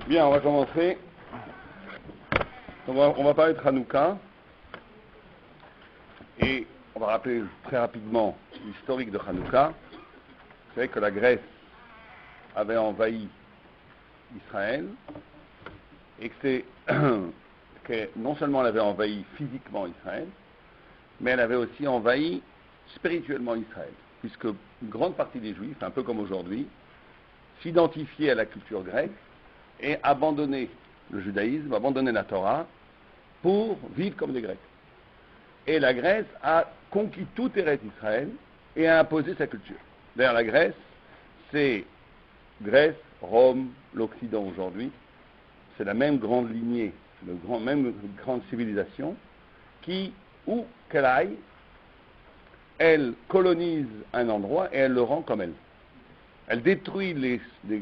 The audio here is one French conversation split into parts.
Bien, on va commencer. On va parler de Hanouka. Et on va rappeler très rapidement l'historique de Hanouka. Vous savez que la Grèce avait envahi Israël et que non seulement elle avait envahi physiquement Israël, mais elle avait aussi envahi spirituellement Israël, puisque une grande partie des Juifs, un peu comme aujourd'hui, s'identifiaient à la culture grecque et abandonnaient le judaïsme, abandonnaient la Torah pour vivre comme des Grecs. Et la Grèce a conquis tout Eretz Israël et a imposé sa culture. D'ailleurs, la Grèce, c'est Grèce, Rome, l'Occident aujourd'hui. C'est la même grande lignée, même grande civilisation qui, où qu'elle aille, elle colonise un endroit et elle le rend comme elle. Elle détruit les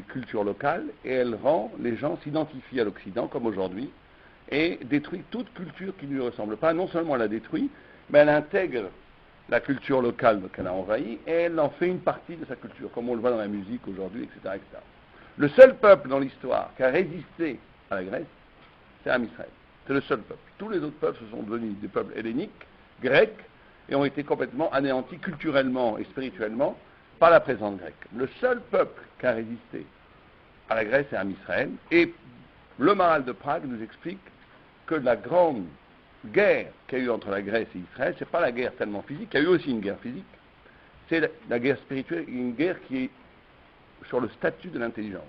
cultures locales et elle rend les gens s'identifient à l'Occident comme aujourd'hui et détruit toute culture qui ne lui ressemble pas. Non seulement elle la détruit, mais elle intègre la culture locale qu'elle a envahie et elle en fait une partie de sa culture, comme on le voit dans la musique aujourd'hui, etc., etc. Le seul peuple dans l'histoire qui a résisté à la Grèce, c'est Am Israël. C'est le seul peuple. Tous les autres peuples se sont devenus des peuples helléniques, grecs, et ont été complètement anéantis culturellement et spirituellement par la présence grecque. Le seul peuple qui a résisté à la Grèce, c'est Am Israël. Et le Maharal de Prague nous explique que la grande guerre qu'il y a eu entre la Grèce et Israël, c'est pas la guerre tellement physique, il y a eu aussi une guerre physique, c'est la guerre spirituelle, une guerre qui est sur le statut de l'intelligence.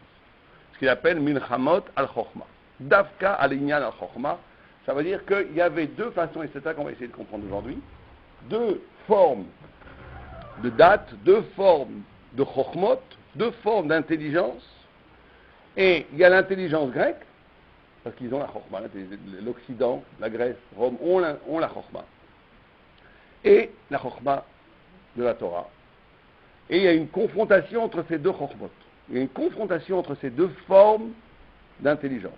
Ce qu'il appelle Milchamot al-Chokhma. Davka al-Inyan al-Chokhma, ça veut dire qu'il y avait deux façons, et c'est ça qu'on va essayer de comprendre aujourd'hui, deux formes de date, deux formes de Chokhmot, deux formes d'intelligence, et il y a l'intelligence grecque, parce qu'ils ont la Chokhma, l'Occident, la Grèce, Rome ont la Chokhma, et la Chokhma de la Torah. Et il y a une confrontation entre ces deux Chokhmot. Il y a une confrontation entre ces deux formes d'intelligence.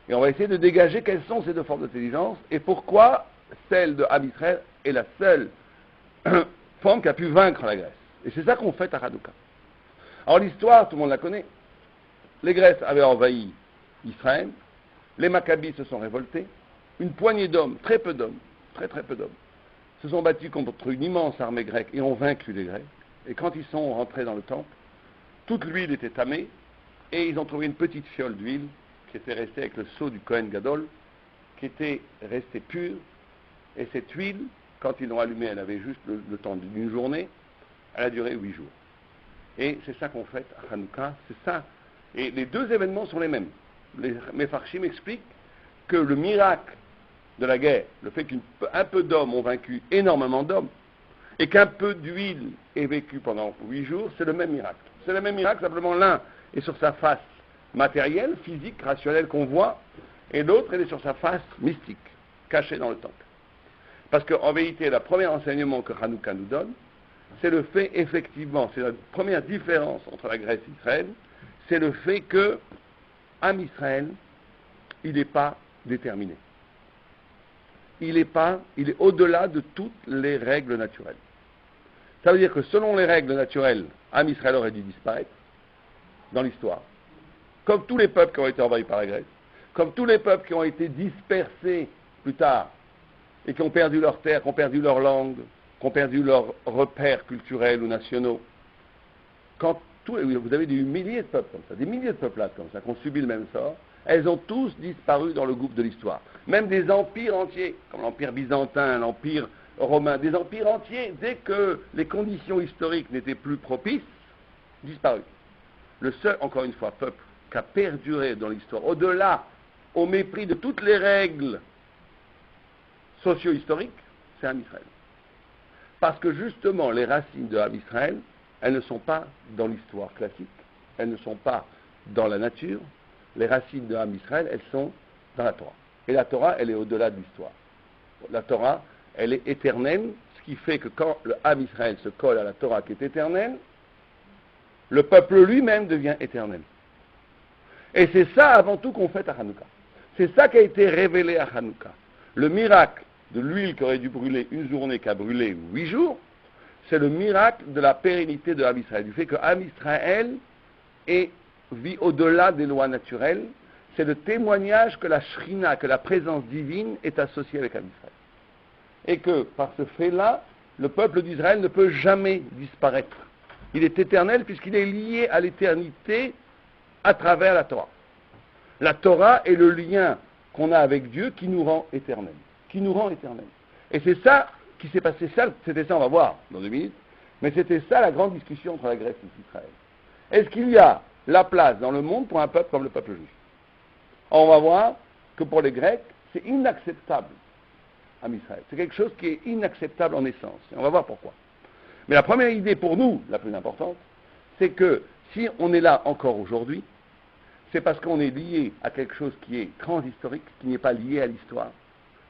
Et on va essayer de dégager quelles sont ces deux formes d'intelligence et pourquoi celle de Am Israël est la seule forme qui a pu vaincre la Grèce. Et c'est ça qu'on fait à Hanouka. Alors l'histoire, tout le monde la connaît. Les Grèces avaient envahi Israël, les Maccabis se sont révoltés, une poignée d'hommes, très peu d'hommes, très peu d'hommes, se sont battus contre une immense armée grecque et ont vaincu les Grecs. Et quand ils sont rentrés dans le temple, toute l'huile était tamée et ils ont trouvé une petite fiole d'huile qui était restée avec le sceau du Kohen Gadol, qui était restée pure. Et cette huile, quand ils l'ont allumée, elle avait juste le temps d'une journée, elle a duré 8 jours. Et c'est ça qu'on fait à Hanouka, c'est ça. Et les deux événements sont les mêmes. Les Mefarshim expliquent que le miracle de la guerre, le fait qu'un peu d'hommes ont vaincu énormément d'hommes, et qu'un peu d'huile est vécu pendant 8 jours, c'est le même miracle. C'est le même miracle, simplement l'un est sur sa face matérielle, physique, rationnelle qu'on voit, et l'autre elle est sur sa face mystique, cachée dans le temple. Parce qu'en vérité, le premier enseignement que Hanouka nous donne, c'est le fait, effectivement, c'est la première différence entre la Grèce et Israël, c'est le fait que Am Israël, il n'est pas déterminé. Il est au-delà de toutes les règles naturelles. Ça veut dire que selon les règles naturelles, Am Israël aurait dû disparaître dans l'histoire. Comme tous les peuples qui ont été envahis par la Grèce, comme tous les peuples qui ont été dispersés plus tard et qui ont perdu leur terre, qui ont perdu leur langue, qui ont perdu leurs repères culturels ou nationaux. Vous avez des milliers de peuples comme ça, des milliers de peuplades comme ça, qui ont subi le même sort. Elles ont tous disparu dans le gouffre de l'histoire. Même des empires entiers, comme l'Empire byzantin, l'Empire romain, des empires entiers, dès que les conditions historiques n'étaient plus propices, disparu. Le seul, encore une fois, peuple qui a perduré dans l'histoire, au-delà, au mépris de toutes les règles socio-historiques, c'est Am Israël. Parce que justement, les racines de Am Israël, elles ne sont pas dans l'histoire classique, elles ne sont pas dans la nature. Les racines de Am Israël, elles sont dans la Torah. Et la Torah, elle est au-delà de l'histoire. La Torah, elle est éternelle, ce qui fait que quand le Am Israël se colle à la Torah qui est éternelle, le peuple lui-même devient éternel. Et c'est ça avant tout qu'on fait à Hanouka. C'est ça qui a été révélé à Hanouka. Le miracle de l'huile qui aurait dû brûler une journée, qui a brûlé 8 jours, c'est le miracle de la pérennité de Am Israël, du fait que Am Israël est vit au-delà des lois naturelles. C'est le témoignage que la Shrina, que la présence divine est associée avec Am Israël. Et que, par ce fait-là, le peuple d'Israël ne peut jamais disparaître. Il est éternel puisqu'il est lié à l'éternité à travers la Torah. La Torah est le lien qu'on a avec Dieu qui nous rend éternel. Qui nous rend éternel. Et c'est ça qui s'est passé, c'était ça, on va voir dans 2 minutes, mais c'était ça la grande discussion entre la Grèce et Israël. Est-ce qu'il y a la place dans le monde pour un peuple comme le peuple juif? On va voir que pour les Grecs, c'est inacceptable à Israël. C'est quelque chose qui est inacceptable en essence. Et on va voir pourquoi. Mais la première idée pour nous, la plus importante, c'est que si on est là encore aujourd'hui, c'est parce qu'on est lié à quelque chose qui est transhistorique, qui n'est pas lié à l'histoire,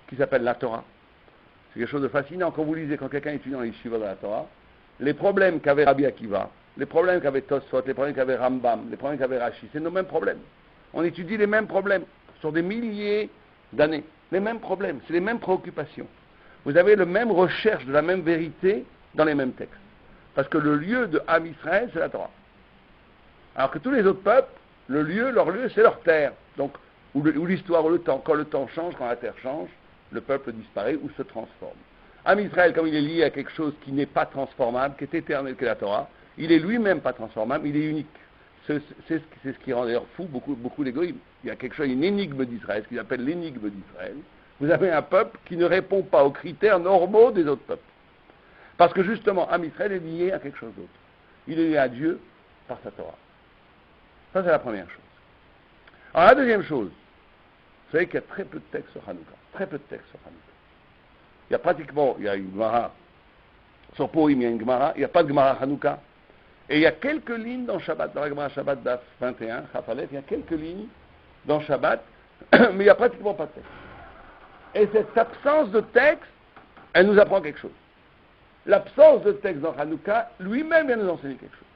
qui s'appelle la Torah. C'est quelque chose de fascinant. Quand vous lisez, quand quelqu'un étudie dans les yeshivot de la Torah, les problèmes qu'avait Rabbi Akiva, les problèmes qu'avait Tosfot, les problèmes qu'avait Rambam, les problèmes qu'avait Rashi, c'est nos mêmes problèmes. On étudie les mêmes problèmes sur des milliers d'années. Les mêmes problèmes, c'est les mêmes préoccupations. Vous avez la même recherche de la même vérité dans les mêmes textes. Parce que le lieu de Am Israël, c'est la Torah. Alors que tous les autres peuples, leur lieu, c'est leur terre. Donc, ou l'histoire, ou le temps. Quand le temps change, quand la terre change, le peuple disparaît ou se transforme. Am Israël, comme il est lié à quelque chose qui n'est pas transformable, qui est éternel, que la Torah, il est lui-même pas transformable, il est unique. C'est ce qui rend d'ailleurs fou beaucoup d'égoïsme. Il y a quelque chose, une énigme d'Israël, ce qu'ils appellent l'énigme d'Israël. Vous avez un peuple qui ne répond pas aux critères normaux des autres peuples. Parce que justement, Am Israël est lié à quelque chose d'autre. Il est lié à Dieu par sa Torah. Ça, c'est la première chose. Alors, la deuxième chose, vous savez qu'il y a très peu de textes sur Hanouka. Très peu de textes sur Hanouka. Il y a une Gemara, sur Purim, il y a une Gemara, il n'y a pas de Gemara Hanouka. Et il y a quelques lignes dans Shabbat, dans la Gemara Shabbat Daf 21, Chafalef, il y a quelques lignes dans Shabbat, mais il n'y a pratiquement pas de texte. Et cette absence de texte, elle nous apprend quelque chose. L'absence de texte dans Hanouka, lui-même vient nous enseigner quelque chose.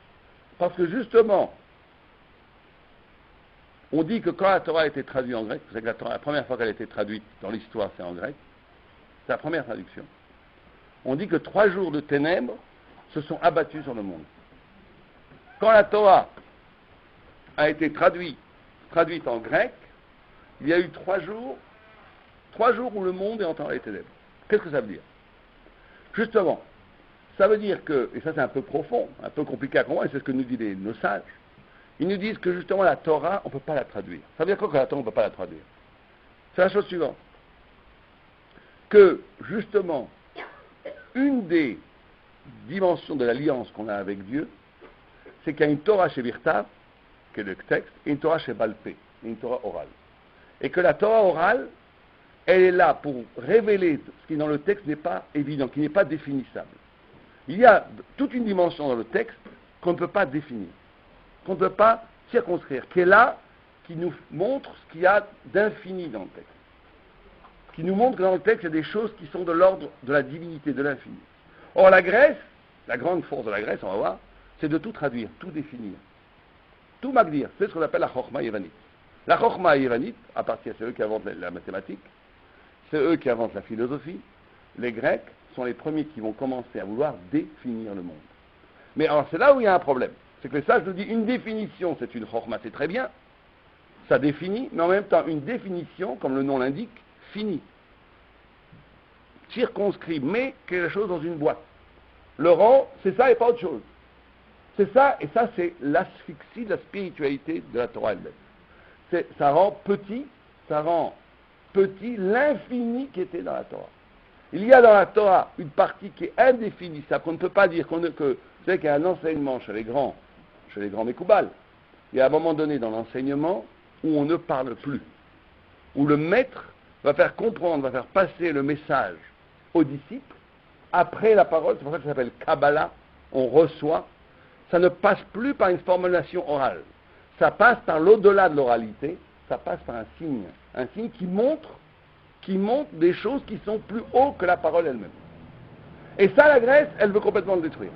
Parce que justement, on dit que quand la Torah a été traduite en grec, c'est que la première fois qu'elle a été traduite dans l'histoire, c'est en grec, c'est la première traduction. On dit que 3 jours de ténèbres se sont abattus sur le monde. Quand la Torah a été traduite en grec, il y a eu 3 jours où le monde est entré dans les ténèbres. Qu'est-ce que ça veut dire? Justement, ça veut dire que, et ça c'est un peu profond, un peu compliqué à comprendre, et c'est ce que nous disent nos sages, ils nous disent que justement la Torah, on ne peut pas la traduire. Ça veut dire quoi que la Torah, on ne peut pas la traduire? C'est la chose suivante. Que, justement, une des dimensions de l'alliance qu'on a avec Dieu, c'est qu'il y a une Torah chez Birtav, qui est le texte, et une Torah chez Balpé, une Torah orale. Et que la Torah orale, elle est là pour révéler ce qui dans le texte n'est pas évident, qui n'est pas définissable. Il y a toute une dimension dans le texte qu'on ne peut pas définir, qu'on ne peut pas circonscrire, qui est là, qui nous montre ce qu'il y a d'infini dans le texte. Qui nous montre que dans le texte, il y a des choses qui sont de l'ordre de la divinité, de l'infini. Or, la Grèce, la grande force de la Grèce, on va voir, c'est de tout traduire, tout définir. Tout magdir, c'est ce qu'on appelle la Chokhma Yévanite. La Chokhma Yévanite, à partir, c'est eux qui inventent la mathématique, c'est eux qui inventent la philosophie. Les Grecs sont les premiers qui vont commencer à vouloir définir le monde. Mais alors, c'est là où il y a un problème. C'est que les sages nous disent, une définition, c'est une Chokhma, c'est très bien. Ça définit, mais en même temps, une définition, comme le nom l'indique, finit. Circonscrit, met quelque chose dans une boîte. Le rang, c'est ça et pas autre chose. C'est ça, et ça c'est l'asphyxie de la spiritualité de la Torah elle-même. Ça rend petit l'infini qui était dans la Torah. Il y a dans la Torah une partie qui est indéfinissable, qu'on ne peut pas dire, vous savez qu'il y a un enseignement chez les grands Mekoubal. Il y a un moment donné dans l'enseignement où on ne parle plus, où le maître va faire comprendre, va faire passer le message aux disciples, après la parole, c'est pour ça que ça s'appelle Kabbalah, on reçoit, ça ne passe plus par une formulation orale, ça passe par l'au-delà de l'oralité, ça passe par un signe qui montre des choses qui sont plus haut que la parole elle-même. Et ça, la Grèce, elle veut complètement le détruire.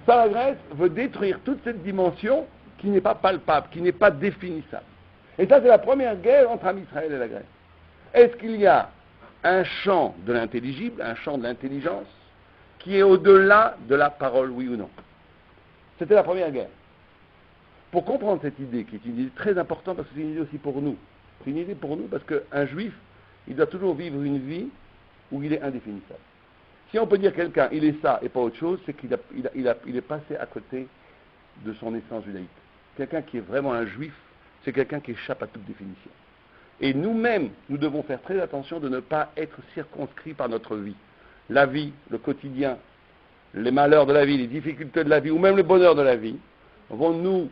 Ça, la Grèce veut détruire toute cette dimension qui n'est pas palpable, qui n'est pas définissable. Et ça, c'est la première guerre entre Israël et la Grèce. Est-ce qu'il y a un champ de l'intelligible, un champ de l'intelligence, qui est au-delà de la parole, oui ou non? C'était la première guerre. pour comprendre cette idée, qui est une idée très importante, parce que c'est une idée aussi pour nous. C'est une idée pour nous parce qu'un juif, il doit toujours vivre une vie où il est indéfinissable. Si on peut dire quelqu'un, il est ça et pas autre chose, c'est qu'il il est passé à côté de son essence judaïque. Quelqu'un qui est vraiment un juif, c'est quelqu'un qui échappe à toute définition. Et nous-mêmes, nous devons faire très attention de ne pas être circonscrits par notre vie. La vie, le quotidien, les malheurs de la vie, les difficultés de la vie, ou même le bonheur de la vie, vont nous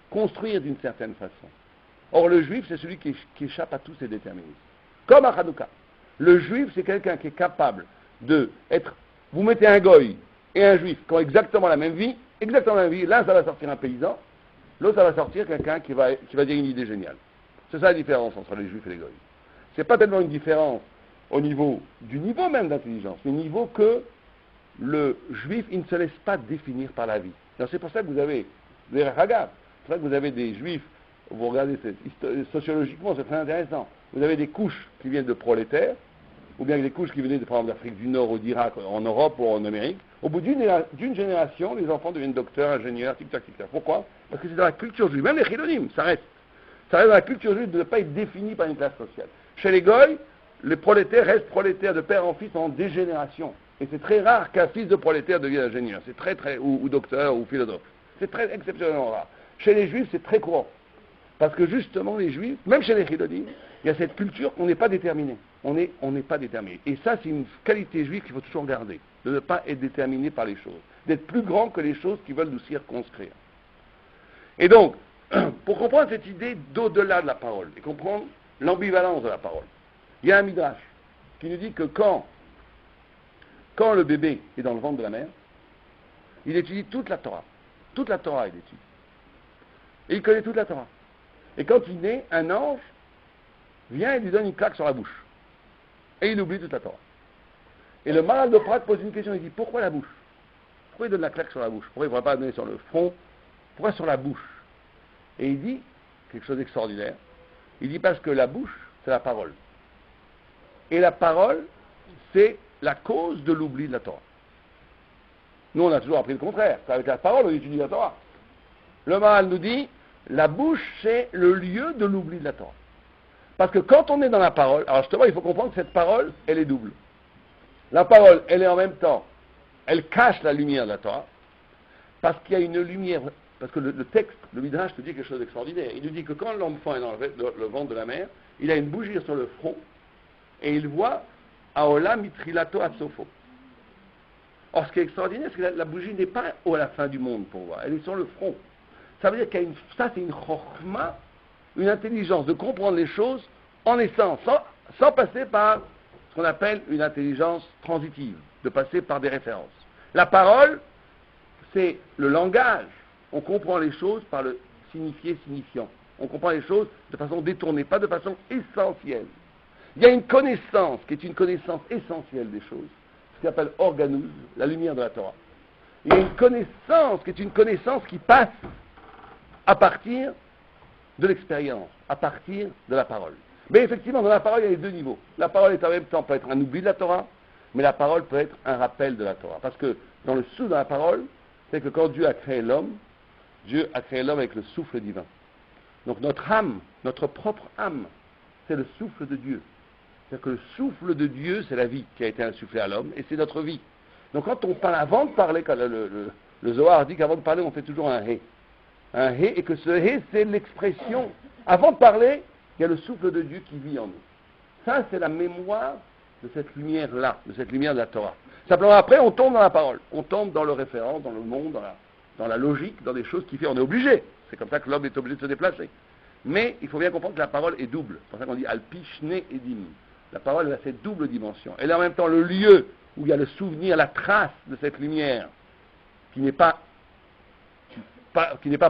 construire d'une certaine façon. Or, le juif, c'est celui qui échappe à tous ces déterminismes. Comme à Hanouka. Le juif, c'est quelqu'un qui est capable de être... Vous mettez un goy et un juif qui ont exactement la même vie, l'un, ça va sortir un paysan, l'autre, ça va sortir quelqu'un qui va dire une idée géniale. C'est ça la différence entre les juifs et les goy. C'est pas tellement une différence au niveau du niveau même d'intelligence, mais au niveau que le juif, il ne se laisse pas définir par la vie. Alors, c'est pour ça que vous avez des ragas, c'est pour ça que vous avez des juifs, vous regardez, sociologiquement, c'est très intéressant. Vous avez des couches qui viennent de prolétaires, ou bien des couches qui venaient, par exemple, d'Afrique du Nord ou d'Irak, en Europe ou en Amérique. Au bout d'une génération, les enfants deviennent docteurs, ingénieurs, tic-tac, tic-tac. Pourquoi? Parce que c'est dans la culture juive, même les chilonimes, ça reste. Ça reste dans la culture juive de ne pas être défini par une classe sociale. Chez les goy, les prolétaires restent prolétaires de père en fils en des générations. Et c'est très rare qu'un fils de prolétaire devienne ingénieur. C'est très, ou docteur, ou philosophe. C'est très exceptionnellement rare. Chez les juifs, c'est très courant. Parce que justement, les juifs, même chez les chilonim, il y a cette culture qu'on n'est pas déterminé. On n'est pas déterminé. Et ça, c'est une qualité juive qu'il faut toujours garder. De ne pas être déterminé par les choses. D'être plus grand que les choses qui veulent nous circonscrire. Et donc, pour comprendre cette idée d'au-delà de la parole, et comprendre l'ambivalence de la parole, il y a un midrash qui nous dit que quand le bébé est dans le ventre de la mère, il étudie toute la Torah. Toute la Torah, il étudie. Et il connaît toute la Torah. Et quand il naît, un ange vient et lui donne une claque sur la bouche. Et il oublie toute la Torah. Et le Maharal de Prat pose une question, il dit, pourquoi la bouche? Pourquoi il donne la claque sur la bouche? Pourquoi il ne va pas la donner sur le front? Pourquoi sur la bouche? Et il dit, quelque chose d'extraordinaire, il dit parce que la bouche, c'est la parole. Et la parole, c'est la cause de l'oubli de la Torah. Nous, on a toujours appris le contraire. C'est avec la parole on étudie la Torah. Le Maharal nous dit, la bouche, c'est le lieu de l'oubli de la Torah. Parce que quand on est dans la parole, alors justement, il faut comprendre que cette parole, elle est double. La parole, elle est en même temps, elle cache la lumière de la Torah, parce qu'il y a une lumière, parce que le texte, le Midrash te dit quelque chose d'extraordinaire. Il nous dit que quand l'enfant est dans le ventre de la mère, il a une bougie sur le front, et il voit Aola mitrilato atsofo. Or, ce qui est extraordinaire, c'est que la bougie n'est pas à la fin du monde pour voir, elle est sur le front. Ça veut dire qu'il y a ça c'est une chokhma, une intelligence de comprendre les choses en essence, sans passer par ce qu'on appelle une intelligence transitive, de passer par des références. La parole, c'est le langage. On comprend les choses par le signifié-signifiant. On comprend les choses de façon détournée, pas de façon essentielle. Il y a une connaissance qui est une connaissance essentielle des choses, ce qu'on appelle organous, la lumière de la Torah. Il y a une connaissance qui est une connaissance qui passe à partir de l'expérience, à partir de la parole. Mais effectivement, dans la parole, il y a les deux niveaux. La parole est en même temps peut être un oubli de la Torah, mais la parole peut être un rappel de la Torah. Parce que dans le sous de la parole, c'est que quand Dieu a créé l'homme, Dieu a créé l'homme avec le souffle divin. Donc notre âme, notre propre âme, c'est le souffle de Dieu. C'est-à-dire que le souffle de Dieu, c'est la vie qui a été insufflée à l'homme, et c'est notre vie. Donc quand on parle, avant de parler, quand le Zohar dit qu'avant de parler, on fait toujours un hé. Un hé, et que ce hé, c'est l'expression. Avant de parler, il y a le souffle de Dieu qui vit en nous. Ça, c'est la mémoire de cette lumière-là, de cette lumière de la Torah. Simplement, après, on tombe dans la parole. On tombe dans le référent, dans le monde, dans la logique, dans des choses qui fait, on est obligé. C'est comme ça que l'homme est obligé de se déplacer. Mais il faut bien comprendre que la parole est double. C'est pour ça qu'on dit alpichne edim. La parole, elle a cette double dimension. Elle est en même temps le lieu où il y a le souvenir, la trace de cette lumière qui n'est pas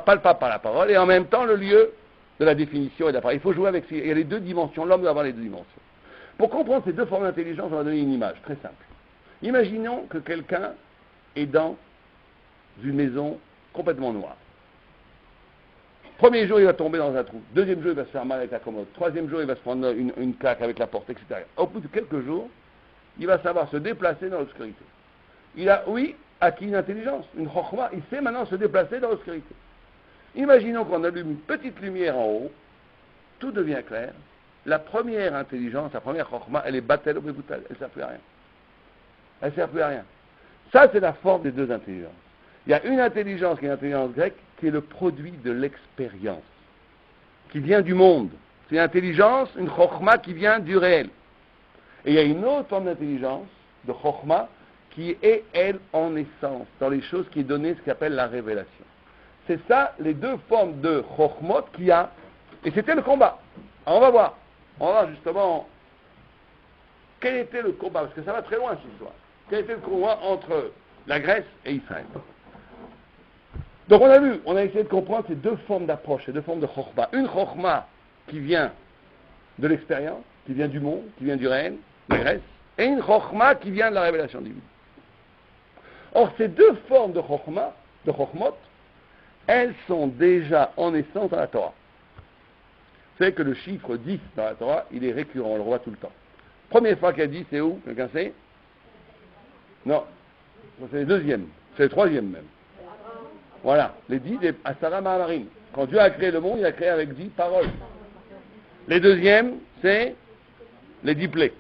palpable par la parole, et en même temps le lieu de la définition et de la parole. Il faut jouer avec il y a les deux dimensions, l'homme doit avoir les deux dimensions. Pour comprendre ces deux formes d'intelligence, on va donner une image très simple. Imaginons que quelqu'un est dans une maison complètement noire. Premier jour, il va tomber dans un trou. Deuxième jour, il va se faire mal avec la commode. Troisième jour, il va se prendre une claque avec la porte, etc. Au bout de quelques jours, il va savoir se déplacer dans l'obscurité. Il a, oui, acquis une intelligence, une chokhma. Il sait maintenant se déplacer dans l'obscurité. Imaginons qu'on allume une petite lumière en haut, tout devient clair. La première intelligence, la première chokhma, elle est batel ou beboutal, elle ne sert plus à rien. Elle ne sert plus à rien. Ça, c'est la forme des deux intelligences. Il y a une intelligence qui est l'intelligence grecque, qui est le produit de l'expérience, qui vient du monde. C'est une intelligence, une chokhma qui vient du réel. Et il y a une autre forme d'intelligence, de chokhma, qui est, elle, en essence, dans les choses qui est donnée, ce qu'on appelle la révélation. C'est ça, les deux formes de chokhmot qu'il y a. Et c'était le combat. Alors on va voir. On va voir justement quel était le combat, parce que ça va très loin cette histoire. Quel était le combat entre la Grèce et Israël. Donc on a essayé de comprendre ces deux formes d'approche, ces deux formes de chokhma. Une chokhma qui vient de l'expérience, qui vient du monde, qui vient du réel, la Grèce, et une chokhma qui vient de la révélation divine. Or, ces deux formes de chokhma, de chokhmot, elles sont déjà en essence dans la Torah. Vous savez que le chiffre 10 dans la Torah, il est récurrent, on le voit tout le temps. Première fois qu'il y a 10, c'est où? Quelqu'un sait? Non. C'est le deuxième. C'est le troisième même. Voilà. Les 10 des Asara Mahamarim. Quand Dieu a créé le monde, il a créé avec 10 paroles. Les deuxièmes, c'est les 10 plaies.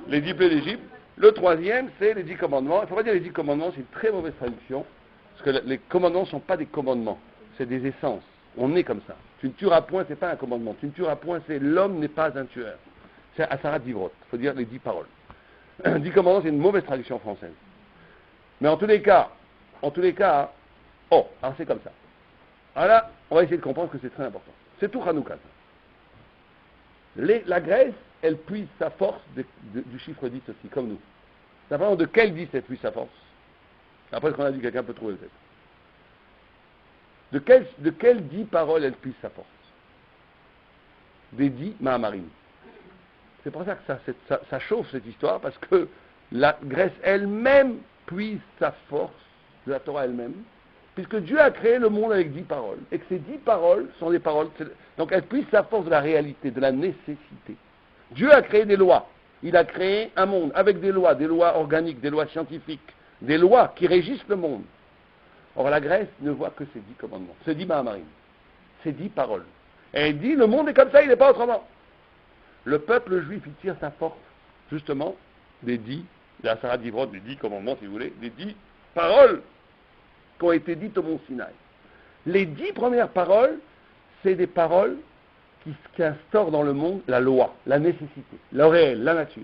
Les 10 plaies d'Égypte. Le troisième, c'est les 10 commandements. Il ne faut pas dire les 10 commandements, c'est une très mauvaise traduction. Parce que les commandements ne sont pas des commandements. C'est des essences. On est comme ça. Tu ne tueras point, c'est pas un commandement. Tu ne tueras point, c'est l'homme n'est pas un tueur. C'est Asara Divrot. Il faut dire les 10 paroles. 10 commandements, c'est une mauvaise traduction française. Mais en tous les cas, alors c'est comme ça. Alors là, on va essayer de comprendre que c'est très important. C'est tout Hanouka. La Grèce, elle puise sa force du chiffre 10 aussi, comme nous. Ça parle de quel 10 elle puise sa force? Après ce qu'on a dit, quelqu'un peut trouver le fait. De quelles 10 paroles elle puise sa force? Des 10 Mahamarim. C'est pour ça que ça chauffe cette histoire, parce que la Grèce elle-même puise sa force de la Torah elle-même, puisque Dieu a créé le monde avec 10 paroles, et que ces 10 paroles sont des paroles, donc elle puise sa force de la réalité, de la nécessité. Dieu a créé des lois, il a créé un monde avec des lois organiques, des lois scientifiques, des lois qui régissent le monde. Or la Grèce ne voit que ces 10 commandements, ces 10 Mahamarim, ces 10 paroles. Et elle dit, le monde est comme ça, il n'est pas autrement. Le peuple juif, il tire sa force, justement, des 10, de la Sarah d'Ivrod, des 10 commandements, si vous voulez, des 10 paroles qui ont été dites au mont Sinaï. Les 10 premières paroles, c'est des paroles qui instaurent dans le monde la loi, la nécessité, le réel, la nature.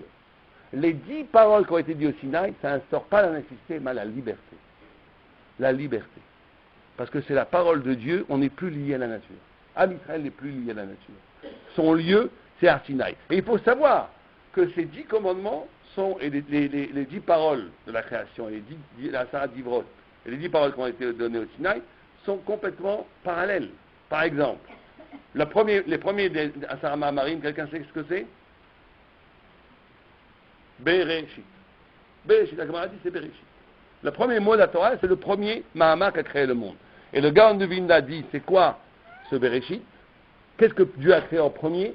Les 10 paroles qui ont été dites au Sinaï, ça n'instaure pas la nécessité, mais la liberté. La liberté. Parce que c'est la parole de Dieu, on n'est plus lié à la nature. Am Israël n'est plus lié à la nature. Son lieu, c'est à Sinaï. Et il faut savoir que ces 10 commandements sont, et les 10 paroles de la création, et la Sarah d'Ivrot, et les 10 paroles qui ont été données au Sinaï, sont complètement parallèles. Par exemple, les premiers des Asara Mahamarim, quelqu'un sait ce que c'est? Bereshit. Bereshit, la Gemara dit c'est Bereshit. Le premier mot de la Torah, c'est le premier Mahamar qui a créé le monde. Et le Gaon de Vilna dit, c'est quoi ce Bereshit? Qu'est-ce que Dieu a créé en premier?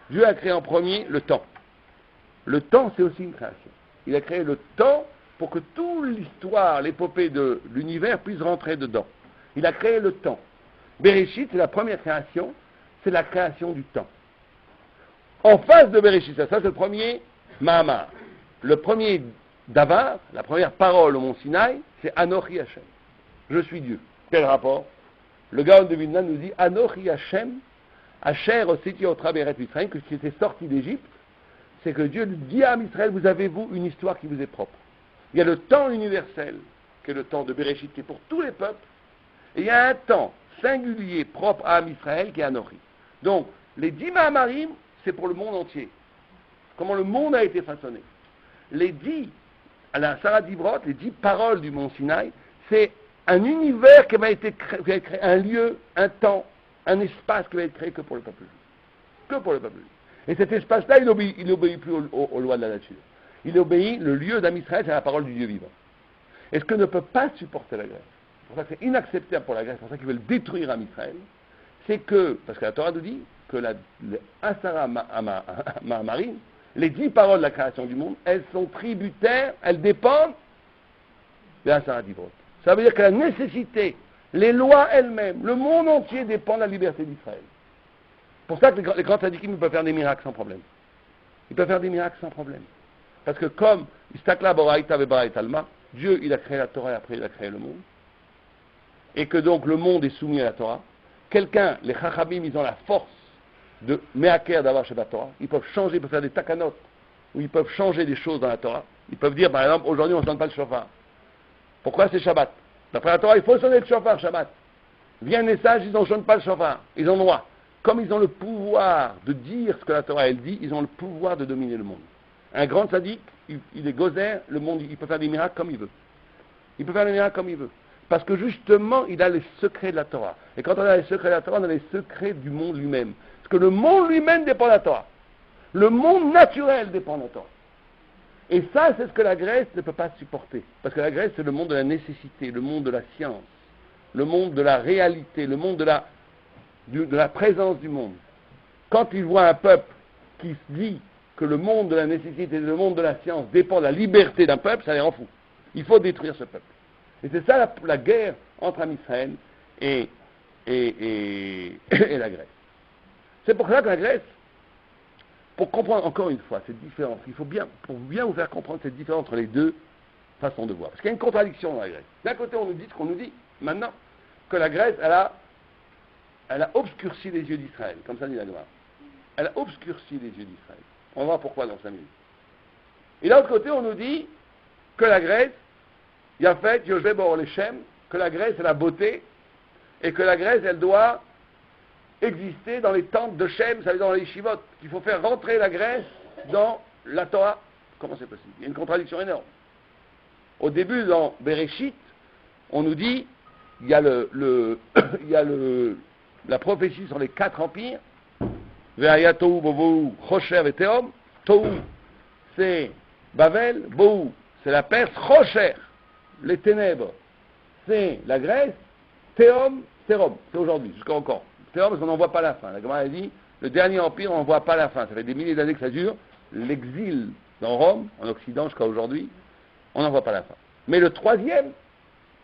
Dieu a créé en premier le temps. Le temps, c'est aussi une création. Il a créé le temps pour que toute l'histoire, l'épopée de l'univers puisse rentrer dedans. Il a créé le temps. Bereshit, c'est la première création, c'est la création du temps. En face de Bereshit, ça c'est le premier Mahamar. Le premier Davar, la première parole au mont Sinaï, c'est Anochi Hashem. Je suis Dieu. Quel rapport? Le Gaon de Vilna nous dit Anochi Hashem, Asher Oseti Otra Beret Mitzrayim, que ce qui était sorti d'Égypte, c'est que Dieu dit à Israël, vous avez-vous une histoire qui vous est propre. Il y a le temps universel, qui est le temps de Bereshit, qui est pour tous les peuples, et il y a un temps singulier, propre à Israël, qui est Anochi. Donc, les 10 Mahamarim, c'est pour le monde entier. Comment le monde a été façonné. Les 10, à la Sarah d'Ivrot, les 10 paroles du mont Sinaï, c'est un univers qui va être créé, un lieu, un temps, un espace qui va être créé que pour le peuple juif. Que pour le peuple juif. Et cet espace-là, il n'obéit plus aux lois de la nature. Il obéit, le lieu d'Am Israël, c'est la parole du Dieu vivant. Et ce que ne peut pas supporter la Grèce, c'est pour ça que c'est inacceptable pour la Grèce, c'est pour ça qu'ils veulent détruire Am Israël, c'est que, parce que la Torah nous dit que la Asara Mahamarim, les 10 paroles de la création du monde, elles sont tributaires, elles dépendent de la Sarah d'Ivrot. Ça veut dire que la nécessité, les lois elles-mêmes, le monde entier dépend de la liberté d'Israël. C'est pour ça que les grands tzadikim peuvent faire des miracles sans problème. Ils peuvent faire des miracles sans problème. Parce que comme Istakla Boraïta Vebarait Alma, Dieu il a créé la Torah et après il a créé le monde, et que donc le monde est soumis à la Torah, les Chachamim, ils ont la force de Meaker d'avoir chez la Torah, ils peuvent changer, ils peuvent faire des takanot, où ils peuvent changer des choses dans la Torah. Ils peuvent dire, par exemple, aujourd'hui on ne sonne pas le shofar. Pourquoi c'est Shabbat? D'après la Torah, il faut sonner le shofar, Shabbat. Viennent les sages, ils ne sonnent pas le shofar. Ils ont le droit. Comme ils ont le pouvoir de dire ce que la Torah elle dit, ils ont le pouvoir de dominer le monde. Un grand tzaddik, il est gozer, le monde, il peut faire des miracles comme il veut. Il peut faire des miracles comme il veut. Parce que justement, il a les secrets de la Torah. Et quand on a les secrets de la Torah, on a les secrets du monde lui-même. Parce que le monde lui-même dépend de la Torah. Le monde naturel dépend de la Torah. Et ça, c'est ce que la Grèce ne peut pas supporter. Parce que la Grèce, c'est le monde de la nécessité, le monde de la science, le monde de la réalité, le monde de la présence du monde. Quand ils voient un peuple qui se dit que le monde de la nécessité, le monde de la science dépend de la liberté d'un peuple, ça les rend fous. Il faut détruire ce peuple. Et c'est ça la guerre entre Israël et la Grèce. C'est pour ça que la Grèce, pour comprendre encore une fois cette différence, pour bien vous faire comprendre cette différence entre les deux façons de voir. Parce qu'il y a une contradiction dans la Grèce. D'un côté, on nous dit ce qu'on nous dit maintenant, que la Grèce, elle a obscurci les yeux d'Israël, comme ça dit la Gemara. Elle a obscurci les yeux d'Israël. On va voir pourquoi dans 5 minutes. Et d'un autre côté, on nous dit que la Grèce, Yafet, Yoshvé, Bor, Lechem, que la Grèce est la beauté, et que la Grèce, elle doit exister dans les tentes de Shem, ça veut dire dans les yeshivot, qu'il faut faire rentrer la Grèce dans la Torah. Comment c'est possible? Il y a une contradiction énorme. Au début, dans Bereshit, on nous dit, il y a la prophétie sur les 4 empires, Ve'aya Tohu, Bovou, Chosher et Théom. Tohu, c'est Bavel, Bohu, c'est la Perse, Chosher, les ténèbres, c'est la Grèce, Théom, c'est Rome, c'est aujourd'hui, jusqu'à encore. Théom, parce qu'on n'en voit pas la fin. La Gemara a dit, le dernier empire, on n'en voit pas la fin. Ça fait des milliers d'années que ça dure. L'exil dans Rome, en Occident jusqu'à aujourd'hui, on n'en voit pas la fin. Mais le troisième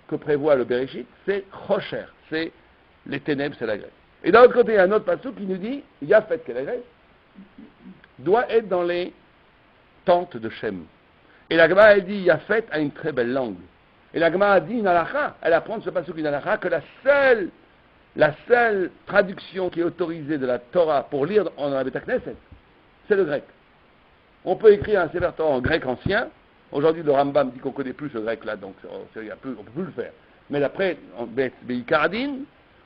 que prévoit le Bereshit, c'est Chosher, c'est les ténèbres, c'est la Grèce. Et d'un autre côté, il y a un autre passage qui nous dit, Yafet, que la Grèce, doit être dans les tentes de Shem. Et la Gemara a dit, Yafet a une très belle langue. Et la Gemara a dit, une halakha, elle apprend de ce passage une halakha, que la seule traduction qui est autorisée de la Torah pour lire dans la Beth Knesset, c'est le grec. On peut écrire un Sefer Torah en grec ancien. Aujourd'hui, le Rambam dit qu'on ne connaît plus ce grec-là, donc on ne peut plus le faire. Mais d'après Beikaradin,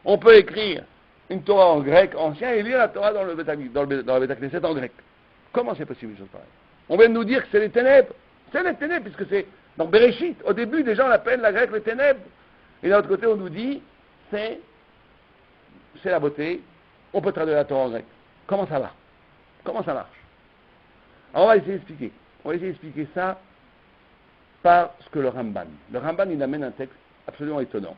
on peut écrire une Torah en grec ancien et lire la Torah dans la Beth Knesset en grec. Comment c'est possible une chose pareille? On vient de nous dire que c'est les ténèbres. C'est les ténèbres, puisque c'est dans Bereshit. Au début, des gens l'appellent la grecque les ténèbres. Et d'un autre côté, on nous dit, c'est la beauté, on peut traduire la Torah en grec. Comment ça va? Comment ça marche? Alors on va essayer d'expliquer. On va essayer d'expliquer ça par ce que le Ramban. Le Ramban, il amène un texte absolument étonnant.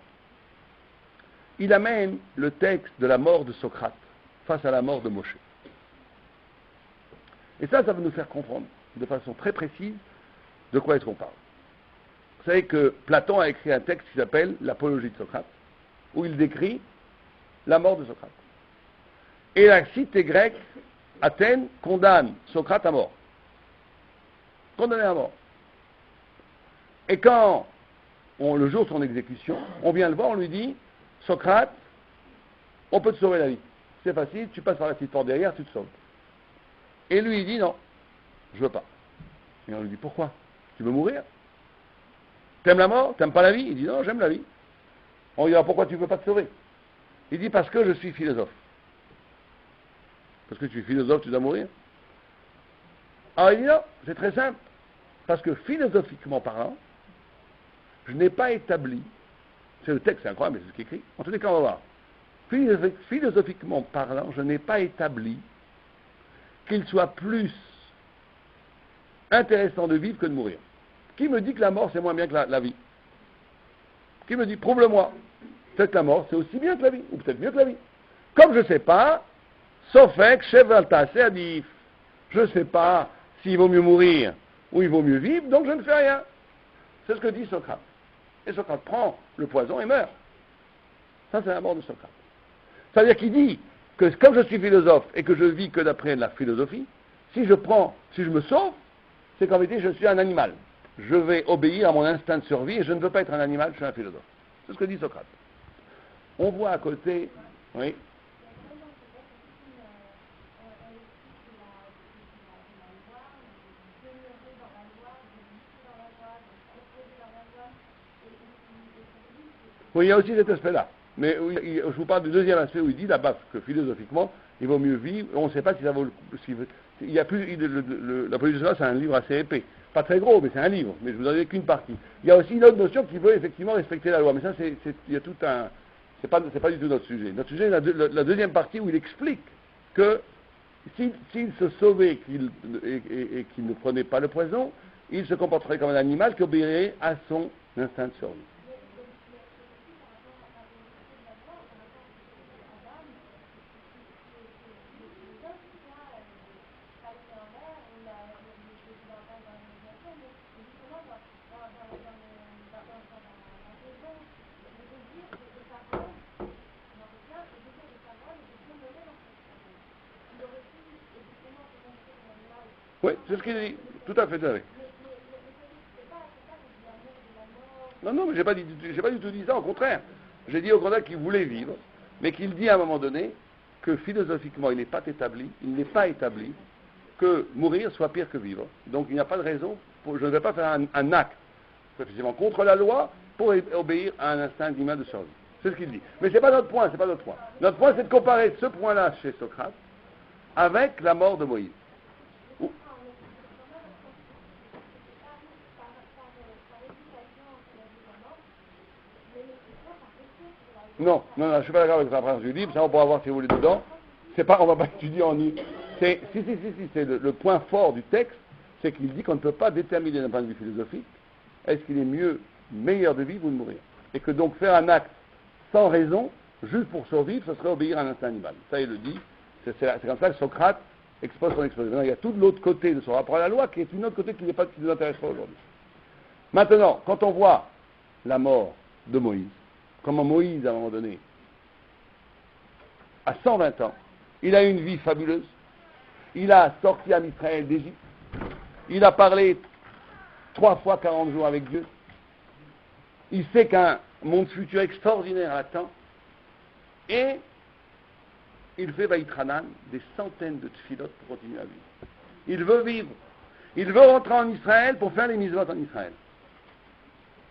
Il amène le texte de la mort de Socrate face à la mort de Moshe. Et ça va nous faire comprendre de façon très précise de quoi est-ce qu'on parle. Vous savez que Platon a écrit un texte qui s'appelle l'Apologie de Socrate, où il décrit la mort de Socrate. Et la cité grecque, Athènes, condamne Socrate à mort. Condamné à mort. Et quand, le jour de son exécution, on vient le voir, on lui dit, Socrate, on peut te sauver la vie. C'est facile, tu passes par la petite porte derrière, tu te sauves. Et lui, il dit, non, je veux pas. Et on lui dit, pourquoi? Tu veux mourir? T'aimes la mort? T'aimes pas la vie? Il dit, non, j'aime la vie. On lui dit, alors pourquoi tu veux pas te sauver? Il dit, parce que je suis philosophe. Parce que tu es philosophe, tu dois mourir? Alors il dit, non, c'est très simple. Parce que philosophiquement parlant, je n'ai pas établi, c'est le texte, c'est incroyable, mais c'est ce qui est écrit, en tous les cas, on va voir. Philosophiquement parlant, je n'ai pas établi qu'il soit plus intéressant de vivre que de mourir. Qui me dit que la mort, c'est moins bien que la vie? Qui me dit, prouve-le-moi. Peut-être que la mort, c'est aussi bien que la vie, ou peut-être mieux que la vie. Comme je ne sais pas, sauf que Chevalta, c'est adif. Je ne sais pas s'il vaut mieux mourir ou il vaut mieux vivre, donc je ne fais rien. C'est ce que dit Socrate. Et Socrate prend le poison et meurt. Ça, c'est la mort de Socrate. Ça veut dire qu'il dit que comme je suis philosophe et que je vis que d'après la philosophie, si je me sauve, c'est qu'en vérité, je suis un animal. Je vais obéir à mon instinct de survie et je ne veux pas être un animal, je suis un philosophe. C'est ce que dit Socrate. On voit à côté, oui. Oui, il y a aussi cet aspect-là. Mais je vous parle du deuxième aspect où il dit là-bas que philosophiquement, il vaut mieux vivre. On ne sait pas si ça vaut il y a plus, la politique sociale, c'est un livre assez épais. Pas très gros, mais c'est un livre. Mais je vous en ai qu'une partie. Il y a aussi une autre notion qui veut effectivement respecter la loi. Mais ça, il y a tout un. C'est pas du tout notre sujet. Notre sujet, la deuxième partie où il explique que s'il se sauvait et qu'il ne prenait pas le poison, il se comporterait comme un animal qui obéirait à son instinct de survie. Oui, c'est ce qu'il dit. Tout à fait, avec. Non, mais j'ai pas du tout dit ça, au contraire. J'ai dit au contraire qu'il voulait vivre, mais qu'il dit à un moment donné que philosophiquement il n'est pas établi que mourir soit pire que vivre. Donc il n'y a pas de raison, je ne vais pas faire un acte, effectivement, contre la loi pour obéir à un instinct humain de survie. C'est ce qu'il dit. Mais c'est pas notre point, c'est pas notre point. Notre point, c'est de comparer ce point-là chez Socrate avec la mort de Moïse. Non, je ne suis pas d'accord avec la phrase du livre, ça on pourra voir si vous voulez dedans. C'est pas, on va pas étudier en Si, c'est le point fort du texte, c'est qu'il dit qu'on ne peut pas déterminer d'un point de vue philosophique, est-ce qu'il est meilleur de vivre ou de mourir. Et que donc faire un acte sans raison, juste pour survivre, ce serait obéir à un instinct animal. Ça, il le dit, c'est comme ça que Socrate expose son exposition. Il y a tout de l'autre côté de son rapport à la loi, qui est une autre côté qui ne nous intéresse pas aujourd'hui. Maintenant, quand on voit la mort de Moïse, comment Moïse, à un moment donné, à 120 ans, il a eu une vie fabuleuse. Il a sorti à Israël d'Égypte. Il a parlé 3 fois 40 jours avec Dieu. Il sait qu'un monde futur extraordinaire l'attend. Et il fait Vaïtranan des centaines de tfilotes pour continuer à vivre. Il veut vivre. Il veut rentrer en Israël pour faire les mitzvot en Israël.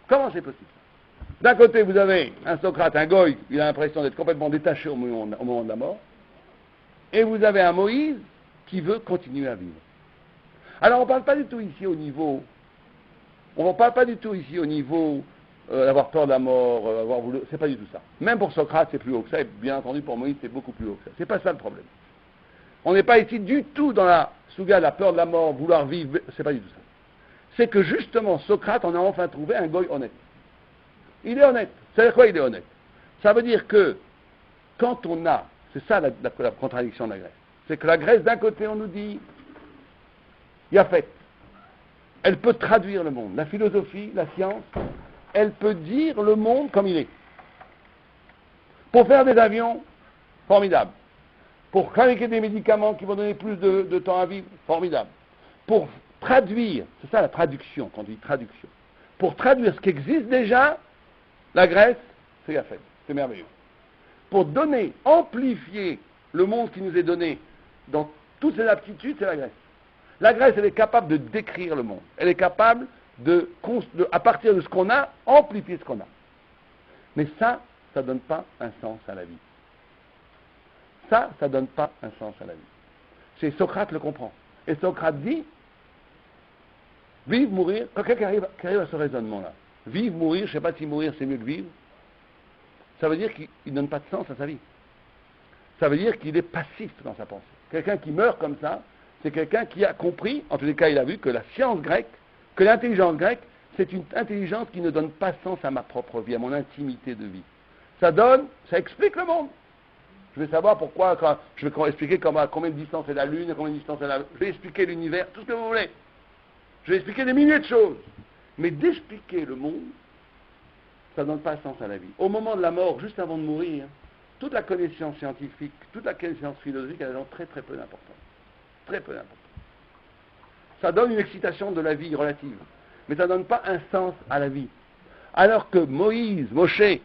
Comment c'est possible? D'un côté, vous avez un Socrate, un goy, il a l'impression d'être complètement détaché au moment de la mort. Et vous avez un Moïse qui veut continuer à vivre. Alors, on ne parle pas du tout ici au niveau... d'avoir peur de la mort, c'est pas du tout ça. Même pour Socrate, c'est plus haut que ça, et bien entendu, pour Moïse, c'est beaucoup plus haut que ça. C'est pas ça le problème. On n'est pas ici du tout dans la souga, la peur de la mort, vouloir vivre, c'est pas du tout ça. C'est que justement, Socrate, on a enfin trouvé un goy honnête. Il est honnête. C'est-à-dire quoi, il est honnête? Ça veut dire que, quand on a, c'est ça la contradiction de la Grèce, c'est que la Grèce, d'un côté, on nous dit, il y a fait. Elle peut traduire le monde. La philosophie, la science, elle peut dire le monde comme il est. Pour faire des avions, formidable. Pour fabriquer des médicaments qui vont donner plus de temps à vivre, formidable. Pour traduire, c'est ça la traduction, quand on dit traduction. Pour traduire ce qui existe déjà, la Grèce, c'est la fête, c'est merveilleux. Pour donner, amplifier le monde qui nous est donné dans toutes ses aptitudes, c'est la Grèce. La Grèce, elle est capable de décrire le monde. Elle est capable à partir de ce qu'on a, amplifier ce qu'on a. Mais ça ne donne pas un sens à la vie. Ça ne donne pas un sens à la vie. C'est Socrate le comprend. Et Socrate dit, vivre, mourir, quand quelqu'un arrive à ce raisonnement-là, vivre, mourir, je ne sais pas si mourir c'est mieux que vivre, ça veut dire qu'il ne donne pas de sens à sa vie. Ça veut dire qu'il est passif dans sa pensée. Quelqu'un qui meurt comme ça, c'est quelqu'un qui a compris, en tous les cas il a vu que la science grecque, que l'intelligence grecque, c'est une intelligence qui ne donne pas sens à ma propre vie, à mon intimité de vie. Ça explique le monde. Je vais savoir pourquoi, je vais expliquer à combien de distance est la Lune, à combien de distance est la... Je vais expliquer l'univers, tout ce que vous voulez. Je vais expliquer des milliers de choses. Mais d'expliquer le monde, ça ne donne pas sens à la vie. Au moment de la mort, juste avant de mourir, toute la connaissance scientifique, toute la connaissance philosophique, elle a très très peu d'importance. Très peu d'importance. Ça donne une excitation de la vie relative, mais ça ne donne pas un sens à la vie. Alors que Moïse, Moshe,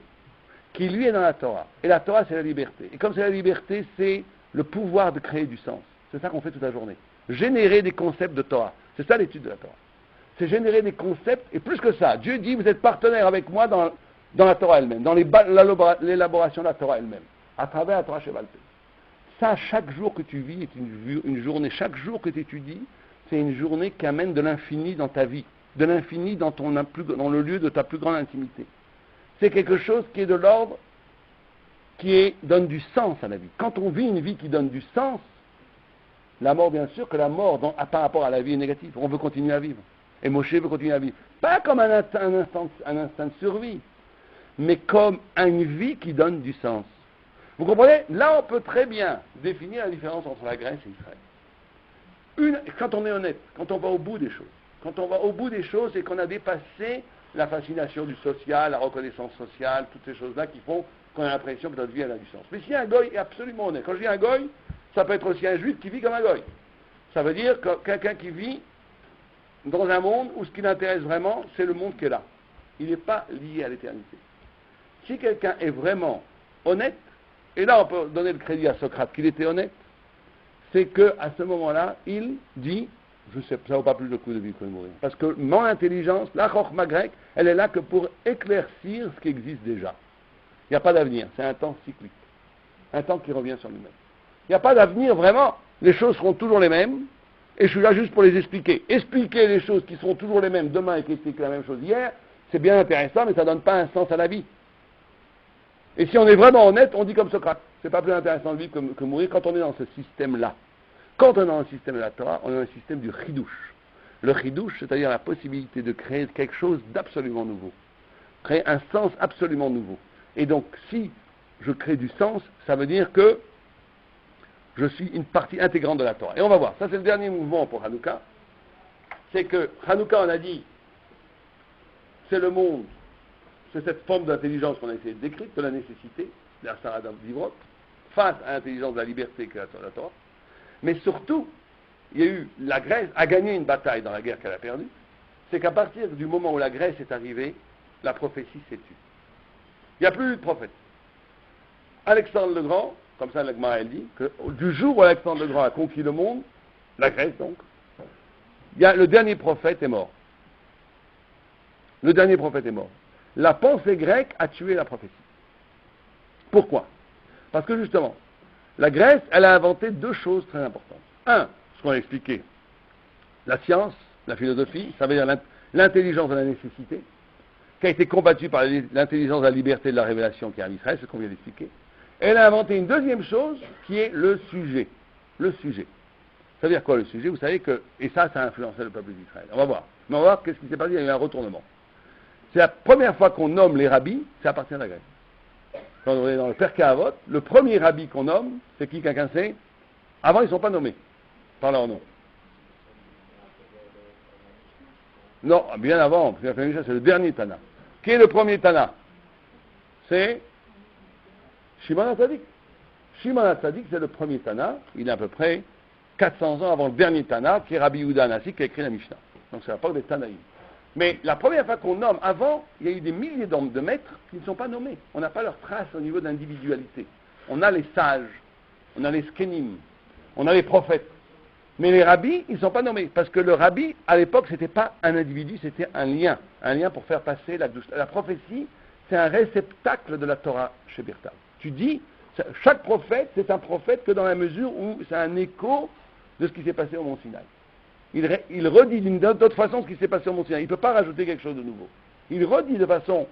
qui lui est dans la Torah, et la Torah c'est la liberté. Et comme c'est la liberté, c'est le pouvoir de créer du sens. C'est ça qu'on fait toute la journée. Générer des concepts de Torah. C'est ça l'étude de la Torah. C'est générer des concepts, et plus que ça, Dieu dit, vous êtes partenaire avec moi dans la Torah elle-même, dans l'élaboration de la Torah elle-même, à travers la Torah Sheval Peh. Ça, chaque jour que tu vis est une journée, chaque jour que tu étudies, c'est une journée qui amène de l'infini dans ta vie, de l'infini dans le lieu de ta plus grande intimité. C'est quelque chose qui est de l'ordre, donne du sens à la vie. Quand on vit une vie qui donne du sens, la mort, bien sûr, que la mort, par rapport à la vie, est négative. On veut continuer à vivre. Et Moshe veut continuer à vivre. Pas comme un instinct de survie, mais comme une vie qui donne du sens. Vous comprenez? Là, on peut très bien définir la différence entre la Grèce et Israël. Quand on est honnête, quand on va au bout des choses. Quand on va au bout des choses et qu'on a dépassé la fascination du social, la reconnaissance sociale, toutes ces choses-là qui font qu'on a l'impression que notre vie elle a du sens. Mais si un goy est absolument honnête, quand je dis un goy, ça peut être aussi un juif qui vit comme un goy. Ça veut dire que quelqu'un qui vit dans un monde où ce qui l'intéresse vraiment, c'est le monde qui est là. Il n'est pas lié à l'éternité. Si quelqu'un est vraiment honnête, et là on peut donner le crédit à Socrate qu'il était honnête, c'est qu'à ce moment-là, il dit, je sais, ça ne vaut pas plus le coup de vivre que de mourir. Parce que mon intelligence, la chokhma grecque, elle est là que pour éclaircir ce qui existe déjà. Il n'y a pas d'avenir, c'est un temps cyclique. Un temps qui revient sur lui-même. Il n'y a pas d'avenir vraiment, les choses seront toujours les mêmes, et je suis là juste pour les expliquer. Expliquer les choses qui seront toujours les mêmes demain et qui expliquent la même chose hier, c'est bien intéressant, mais ça ne donne pas un sens à la vie. Et si on est vraiment honnête, on dit comme Socrate. C'est pas plus intéressant de vivre que mourir quand on est dans ce système-là. Quand on est dans le système de la Torah, on est dans le système du chidouche. Le chidouche, c'est-à-dire la possibilité de créer quelque chose d'absolument nouveau. Créer un sens absolument nouveau. Et donc, si je crée du sens, ça veut dire que je suis une partie intégrante de la Torah. Et on va voir. Ça, c'est le dernier mouvement pour Hanouka. C'est que Hanouka, on a dit, c'est le monde, c'est cette forme d'intelligence qu'on a essayé de décrire, de la nécessité, la Sarah d'Ivrot, face à l'intelligence de la liberté que la Torah. Mais surtout, il y a eu, la Grèce a gagné une bataille dans la guerre qu'elle a perdue. C'est qu'à partir du moment où la Grèce est arrivée, la prophétie s'est tue. Il n'y a plus eu de prophète. Alexandre le Grand, comme ça l'Agma elle dit, que du jour où Alexandre le Grand a conquis le monde, la Grèce donc, le dernier prophète est mort. Le dernier prophète est mort. La pensée grecque a tué la prophétie. Pourquoi? Parce que justement, la Grèce, elle a inventé deux choses très importantes. Un, ce qu'on a expliqué, la science, la philosophie, ça veut dire l'intelligence de la nécessité, qui a été combattue par l'intelligence de la liberté et de la révélation qui est en Israël, c'est ce qu'on vient d'expliquer. Elle a inventé une deuxième chose qui est le sujet. Le sujet. Ça veut dire quoi le sujet? Vous savez que, et ça a influencé le peuple d'Israël. On va voir. Mais on va voir qu'est-ce qui s'est passé, il y a eu un retournement. C'est la première fois qu'on nomme les rabbis, c'est à partir de la Grèce. Quand on est dans le Perkei Avot, le premier rabbi qu'on nomme, c'est qui, quelqu'un sait? Avant, ils ne sont pas nommés par leur nom. Non, bien avant, c'est le dernier Tana. Qui est le premier Tana? C'est Shimon HaTzadik. Shimon HaTzadik, c'est le premier Tana. Il est à peu près 400 ans avant le dernier Tana, qui est Rabbi Yehuda Hanassi, qui a écrit la Mishnah. Donc c'est la part des Tanaïm. Mais la première fois qu'on nomme, avant, il y a eu des milliers de maîtres qui ne sont pas nommés. On n'a pas leur trace au niveau d'individualité. On a les sages, on a les skenim, on a les prophètes. Mais les rabbis, ils ne sont pas nommés. Parce que le rabbi, à l'époque, ce n'était pas un individu, c'était un lien. Un lien pour faire passer la prophétie, c'est un réceptacle de la Torah chez Birta. Tu dis, chaque prophète, c'est un prophète que dans la mesure où c'est un écho de ce qui s'est passé au Mont Sinaï. Il redit d'une autre façon ce qui s'est passé au Mont Sinaï. Il ne peut pas rajouter quelque chose de nouveau. Il redit de façon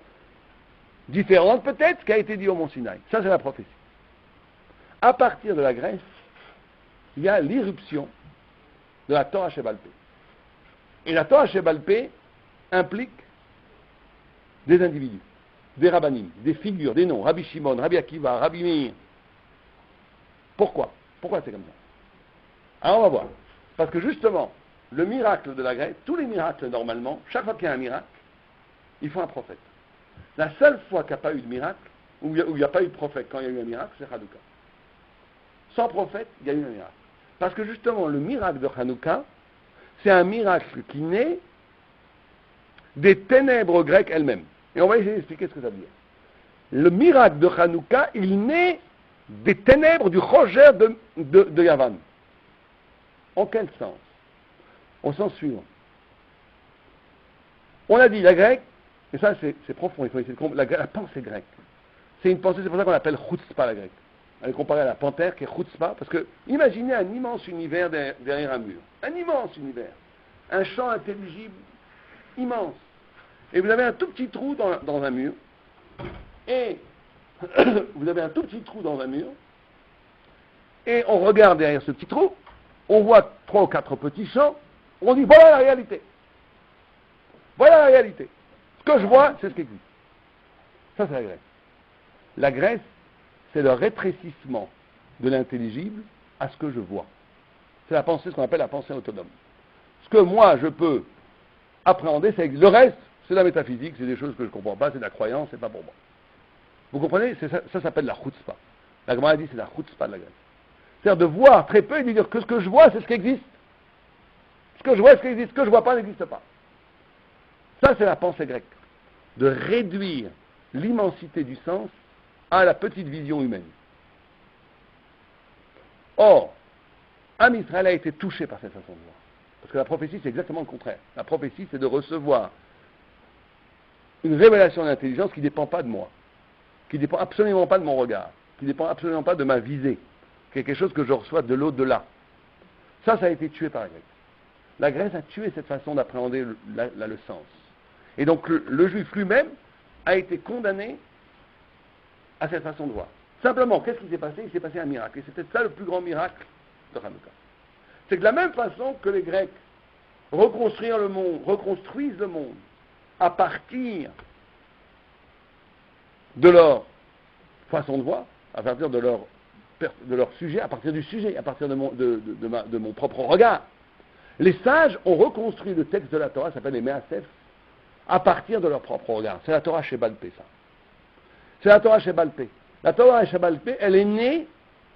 différente peut-être ce qui a été dit au Mont Sinaï. Ça, c'est la prophétie. À partir de la Grèce, il y a l'irruption de la Torah Sheval Peh. Et la Torah Sheval Peh implique des individus, des rabbanim, des figures, des noms. Rabbi Shimon, Rabbi Akiva, Rabbi Meir. Pourquoi? Pourquoi c'est comme ça? Alors on va voir. Parce que justement, le miracle de la Grèce, tous les miracles normalement, chaque fois qu'il y a un miracle, il faut un prophète. La seule fois qu'il n'y a pas eu de miracle, où il n'y a pas eu de prophète quand il y a eu un miracle, c'est Hanouka. Sans prophète, il y a eu un miracle. Parce que justement, le miracle de Hanouka, c'est un miracle qui naît des ténèbres grecques elles-mêmes. Et on va essayer d'expliquer ce que ça veut dire. Le miracle de Hanouka, il naît des ténèbres du Roger de Yavan. En quel sens? Au sens suivant. On a dit la grecque, et ça c'est profond, il faut essayer de comprendre, la pensée grecque. C'est une pensée, c'est pour ça qu'on l'appelle chutzpah la grecque. Elle est comparée à la panthère qui est chutzpah, parce que imaginez un immense univers derrière un mur. Un immense univers. Un champ intelligible immense. Et vous avez un tout petit trou dans un mur. Et vous avez un tout petit trou dans un mur. Et on regarde derrière ce petit trou. On voit 3 ou 4 petits champs. On dit voilà la réalité. Voilà la réalité. Ce que je vois, c'est ce qui existe. Ça, c'est la Grèce. La Grèce, c'est le rétrécissement de l'intelligible à ce que je vois. C'est la pensée, ce qu'on appelle la pensée autonome. Ce que moi, je peux appréhender, c'est le reste, c'est la métaphysique, c'est des choses que je ne comprends pas, c'est de la croyance, c'est pas pour moi. Vous comprenez? Ça s'appelle la chutzpah. La Gemara dit c'est la chutzpah de la Grèce. C'est-à-dire de voir très peu et de dire que ce que je vois, c'est ce qui existe. Ce que je vois, c'est ce qui existe. Ce que je ne vois pas n'existe pas. Ça, c'est la pensée grecque. De réduire l'immensité du sens à la petite vision humaine. Or, Am Israël a été touché par cette façon de voir. Parce que la prophétie, c'est exactement le contraire. La prophétie, c'est de recevoir une révélation d'intelligence qui ne dépend pas de moi, qui ne dépend absolument pas de mon regard, qui ne dépend absolument pas de ma visée, quelque chose que je reçois de l'au-delà. Ça a été tué par la Grèce. La Grèce a tué cette façon d'appréhender le sens. Et donc le juif lui-même a été condamné à cette façon de voir. Simplement, qu'est-ce qui s'est passé? Il s'est passé un miracle. Et c'était ça le plus grand miracle de Hanouka. C'est que de la même façon que les Grecs reconstruisent le monde à partir de leur façon de voir, à partir de leur sujet, à partir du sujet, à partir de mon propre regard. Les sages ont reconstruit le texte de la Torah, ça s'appelle les Measef, à partir de leur propre regard. C'est la Torah chez Balpé, ça. C'est la Torah chez Balpé. La Torah chez Balpé, elle est née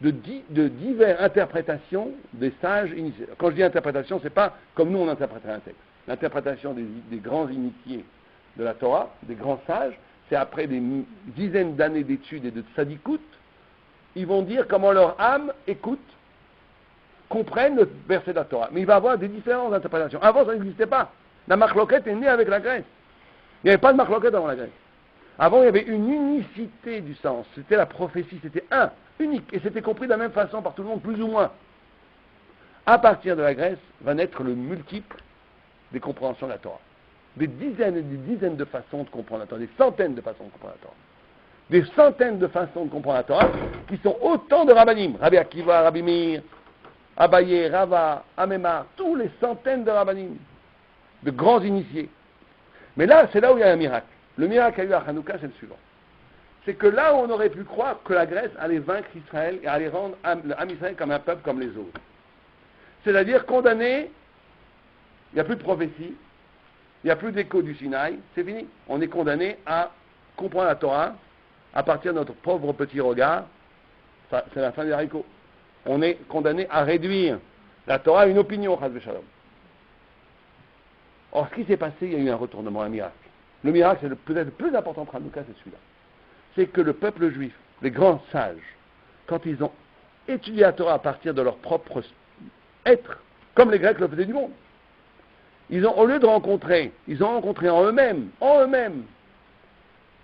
de diverses interprétations des sages initiés. Quand je dis interprétation, c'est pas comme nous on interpréterait un texte. L'interprétation des grands initiés de la Torah, des grands sages, c'est après des dizaines d'années d'études et de tzadikout, ils vont dire comment leur âme écoute, comprennent le verset de la Torah. Mais il va y avoir des différentes interprétations. Avant, ça n'existait pas. La marloquette est née avec la Grèce. Il n'y avait pas de marloquette avant la Grèce. Avant, il y avait une unicité du sens. C'était la prophétie, c'était unique. Et c'était compris de la même façon par tout le monde, plus ou moins. À partir de la Grèce, va naître le multiple des compréhensions de la Torah. Des dizaines et des dizaines de façons de comprendre la Torah, des centaines de façons de comprendre la Torah. Des centaines de façons de comprendre la Torah, qui sont autant de rabbanim. Rabbi Akiva, Rabbi Meir, Abaye, Rava, Amemar, tous les centaines de rabbanim, de grands initiés. Mais là, c'est là où il y a un miracle. Le miracle qu'il y a eu à Hanouka, c'est le suivant. C'est que là où on aurait pu croire que la Grèce allait vaincre Israël et allait rendre Am Israël comme un peuple comme les autres. C'est-à-dire condamné, il n'y a plus de prophétie, il n'y a plus d'écho du Sinaï, c'est fini. On est condamné à comprendre la Torah à partir de notre pauvre petit regard. C'est la fin des haricots. On est condamné à réduire la Torah à une opinion, Chas v'Shalom. Or, ce qui s'est passé, il y a eu un retournement, un miracle. Le miracle, c'est peut-être le plus important pour Hanouka, c'est celui-là. C'est que le peuple juif, les grands sages, quand ils ont étudié la Torah à partir de leur propre être, comme les Grecs le faisaient du monde, ils ont, au lieu de rencontrer, ils ont rencontré en eux-mêmes,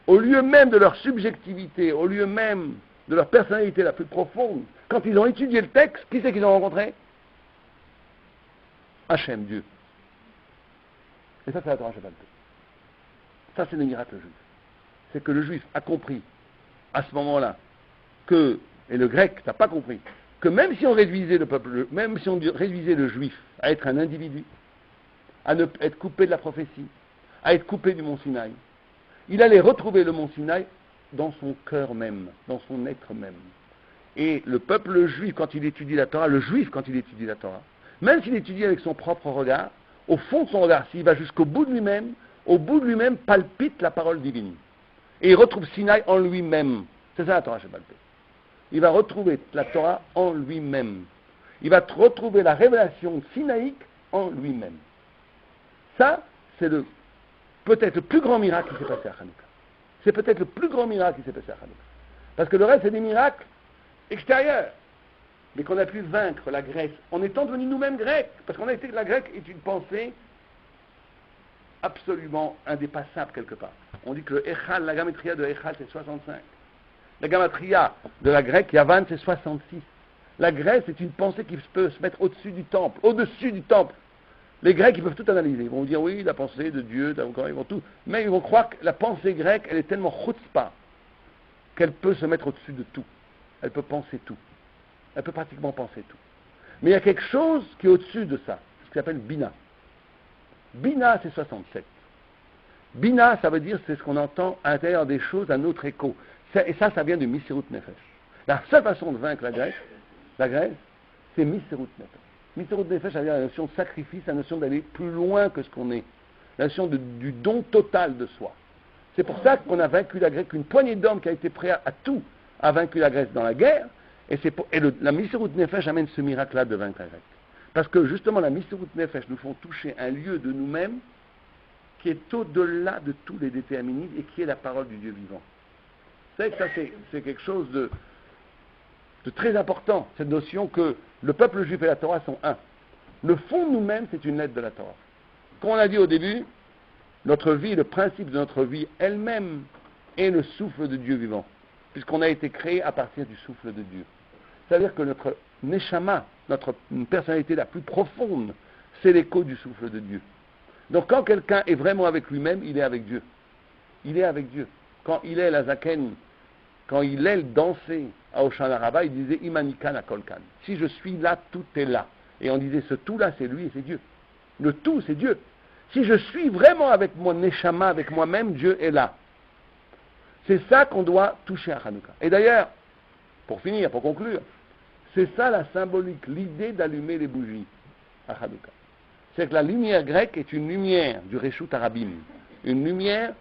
au lieu même de leur subjectivité, au lieu même de leur personnalité la plus profonde, quand ils ont étudié le texte, qui c'est qu'ils ont rencontré? Hachem, Dieu. Et ça, c'est la Torah Shabbat. Ça, c'est le miracle juif. C'est que le juif a compris, à ce moment-là, et le grec n'a pas compris, que même si on réduisait le peuple, même si on réduisait le juif à être un individu, à ne être coupé de la prophétie, à être coupé du mont Sinaï, il allait retrouver le mont Sinaï dans son cœur même, dans son être même. Et le peuple juif, quand il étudie la Torah, le juif, quand il étudie la Torah, même s'il étudie avec son propre regard, au fond de son regard, s'il va jusqu'au bout de lui-même, au bout de lui-même palpite la parole divine. Et il retrouve Sinaï en lui-même. C'est ça la Torah Shebaal Peh. Il va retrouver la Torah en lui-même. Il va retrouver la révélation sinaïque en lui-même. Ça, c'est peut-être le plus grand miracle qui s'est passé à Hanouka. C'est peut-être le plus grand miracle qui s'est passé à Hanouka. Parce que le reste, c'est des miracles extérieurs. Mais qu'on a pu vaincre la Grèce en étant devenus nous-mêmes grecs. Parce qu'on a été, la grecque est une pensée absolument indépassable quelque part. On dit que le Echal, la gamatria de Echal, c'est 65. La gamatria de la grecque, Yavan, c'est 66. La Grèce est une pensée qui peut se mettre au-dessus du temple, au-dessus du temple. Les Grecs, ils peuvent tout analyser. Ils vont dire, oui, la pensée de Dieu, ils vont tout. Mais ils vont croire que la pensée grecque, elle est tellement chutzpah qu'elle peut se mettre au-dessus de tout. Elle peut penser tout. Elle peut pratiquement penser tout. Mais il y a quelque chose qui est au-dessus de ça, ce qui s'appelle Bina. Bina, c'est 67. Bina, ça veut dire, c'est ce qu'on entend à l'intérieur des choses, un autre écho. Et ça vient du Misirut Nefesh. La seule façon de vaincre la Grèce, c'est Misirut Nefesh. Misirut Nefesh, ça veut dire la notion de sacrifice, la notion d'aller plus loin que ce qu'on est. La notion du don total de soi. C'est pour ça qu'on a vaincu la Grèce, qu'une poignée d'hommes qui a été prêt à tout a vaincu la Grèce dans la guerre, la Misirut Nefesh amène ce miracle-là de vaincre la Grèce. Parce que justement, la Misirut Nefesh nous font toucher un lieu de nous-mêmes qui est au-delà de tous les déterminismes et qui est la parole du Dieu vivant. Vous savez que ça, c'est quelque chose de très important, cette notion que le peuple juif et la Torah sont un. Le fond de nous-mêmes, c'est une lettre de la Torah. Comme on l'a dit au début, notre vie, le principe de notre vie elle-même est le souffle de Dieu vivant, puisqu'on a été créé à partir du souffle de Dieu. C'est-à-dire que notre neshama, notre personnalité la plus profonde, c'est l'écho du souffle de Dieu. Donc quand quelqu'un est vraiment avec lui-même, il est avec Dieu. Il est avec Dieu. Quand il est la zaken, quand il est le dansé à Oshana Rabbah, il disait Imanikan Akolkan. Si je suis là, tout est là. Et on disait ce tout-là, c'est lui et c'est Dieu. Le tout, c'est Dieu. Si je suis vraiment avec mon neshama, avec moi-même, Dieu est là. C'est ça qu'on doit toucher à Hanouka. Et d'ailleurs, pour finir, pour conclure, c'est ça la symbolique, l'idée d'allumer les bougies à Hanouka. C'est que la lumière grecque est une lumière du Reshut Arabim, une lumière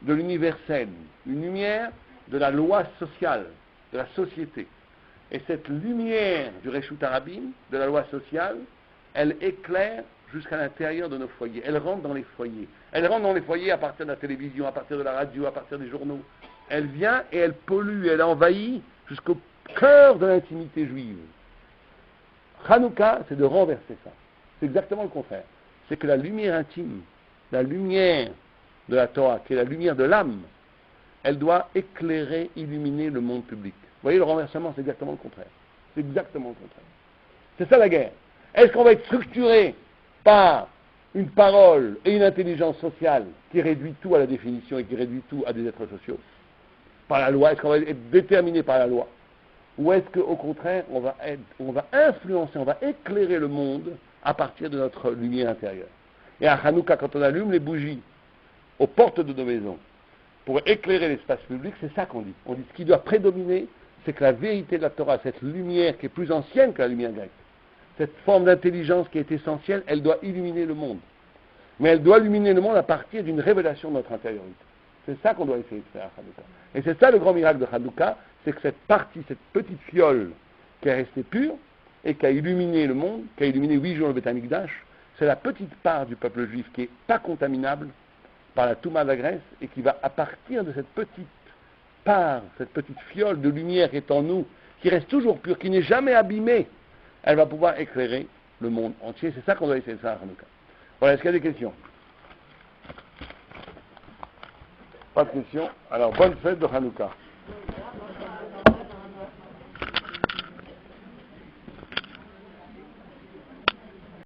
de l'universel, une lumière de la loi sociale, de la société. Et cette lumière du Reshut Arabim, de la loi sociale, elle éclaire jusqu'à l'intérieur de nos foyers. Elle rentre dans les foyers. Elle rentre dans les foyers à partir de la télévision, à partir de la radio, à partir des journaux. Elle vient et elle pollue, elle envahit jusqu'au cœur de l'intimité juive. Hanouka, c'est de renverser ça. C'est exactement le contraire. C'est que la lumière intime, la lumière de la Torah, qui est la lumière de l'âme, elle doit éclairer, illuminer le monde public. Vous voyez, le renversement, c'est exactement le contraire. C'est exactement le contraire. C'est ça la guerre. Est-ce qu'on va être structuré par une parole et une intelligence sociale qui réduit tout à la définition et qui réduit tout à des êtres sociaux? Par la loi? Est-ce qu'on va être déterminé par la loi? Ou est-ce qu'au contraire, on va influencer, on va éclairer le monde à partir de notre lumière intérieure? Et à Hanouka, quand on allume les bougies aux portes de nos maisons pour éclairer l'espace public, c'est ça qu'on dit. On dit ce qui doit prédominer, c'est que la vérité de la Torah, cette lumière qui est plus ancienne que la lumière grecque, cette forme d'intelligence qui est essentielle, elle doit illuminer le monde. Mais elle doit illuminer le monde à partir d'une révélation de notre intériorité. C'est ça qu'on doit essayer de faire à Hanouka. Et c'est ça le grand miracle de Hanouka, c'est que cette partie, cette petite fiole qui est restée pure et qui a illuminé le monde, qui a illuminé 8 jours le Beth Amikdash, c'est la petite part du peuple juif qui n'est pas contaminable par la Touma de la Grèce et qui va, à partir de cette petite part, cette petite fiole de lumière qui est en nous, qui reste toujours pure, qui n'est jamais abîmée, elle va pouvoir éclairer le monde entier. C'est ça qu'on doit essayer de faire à Hanouka. Voilà, est-ce qu'il y a des questions? Pas de questions? Alors, bonne fête de Hanouka.